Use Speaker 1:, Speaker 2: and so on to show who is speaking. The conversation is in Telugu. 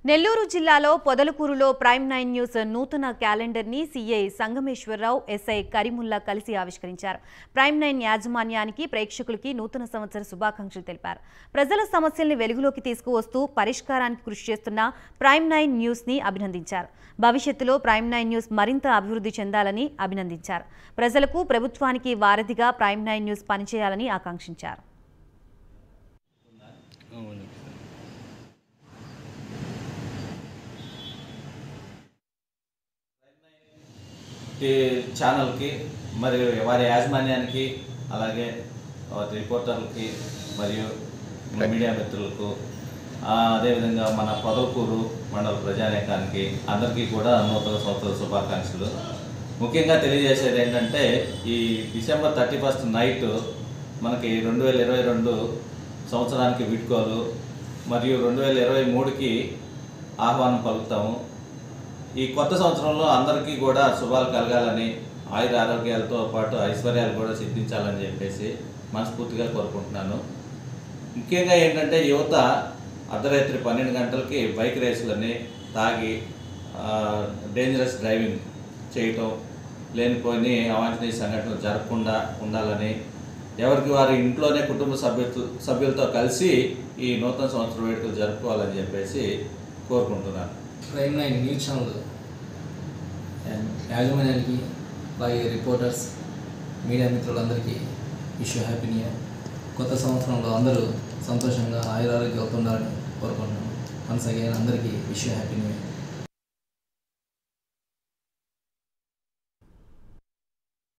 Speaker 1: నెల్లూరు జిల్లాలో పొదలకూరులో ప్రైమ్ 9 న్యూస్ నూతన క్యాలెండర్ని సీఐ సంగమేశ్వరరావు, ఎస్ఐ కరీముల్లా కలిసి ఆవిష్కరించారు. ప్రైమ్ 9 యాజమాన్యానికి, ప్రేక్షకులకి నూతన సంవత్సర శుభాకాంక్షలు తెలిపారు. ప్రజల సమస్యల్ని వెలుగులోకి తీసుకువస్తూ పరిష్కారానికి కృషి చేస్తున్న ప్రైమ్ 9 న్యూస్ని అభినందించారు. భవిష్యత్తులో ప్రైమ్ 9 న్యూస్ మరింత అభివృద్ధి చెందాలని అభినందించారు. ప్రజలకు, ప్రభుత్వానికి వారధిగా ప్రైమ్ 9 న్యూస్ పనిచేయాలని ఆకాంక్షించారు.
Speaker 2: ఛానల్కి మరియు వారి యాజమాన్యానికి, అలాగే రిపోర్టర్లకి మరియు మీడియా మిత్రులకు, అదేవిధంగా మన పొదలకూరు మండల ప్రజానీకానికి అందరికీ కూడా నూతన సంవత్సర శుభాకాంక్షలు. ముఖ్యంగా తెలియజేసేది ఏంటంటే, ఈ డిసెంబర్ 31 నైట్ మనకి 2022 సంవత్సరానికి వీడ్కోలు మరియు 2023కి ఆహ్వానం పలుకుతాము. ఈ కొత్త సంవత్సరంలో అందరికీ కూడా శుభాలు కలగాలని, ఆయుర ఆరోగ్యాలతో పాటు ఐశ్వర్యాలు కూడా సిద్ధించాలని చెప్పేసి మనస్ఫూర్తిగా కోరుకుంటున్నాను. ముఖ్యంగా ఏంటంటే, యువత అర్ధరాత్రి 12 గంటలకి బైక్ రేసులని తాగి డేంజరస్ డ్రైవింగ్ చేయటం, లేనిపోయిన అవాంఛనీయ సంఘటనలు జరగకుండా ఉండాలని, ఎవరికి వారి ఇంట్లోనే కుటుంబ సభ్యులతో కలిసి ఈ నూతన సంవత్సర వేడుకలు జరుపుకోవాలని చెప్పేసి కోరుకుంటున్నాను.
Speaker 3: ప్రైమ్ 9 న్యూస్ ఛానల్ యాజమాన్యానికి, అలాగే రిపోర్టర్స్, మీడియా మిత్రులందరికీ విష్ హ్యాపీ న్యూ ఇయర్. కొత్త సంవత్సరంలో అందరూ సంతోషంగా ఆయురారోగ్యాలతో ఉండాలని కోరుకుంటున్నాను. వన్స్ అగైన్ అందరికీ విష్ హ్యాపీ న్యూ ఇయర్.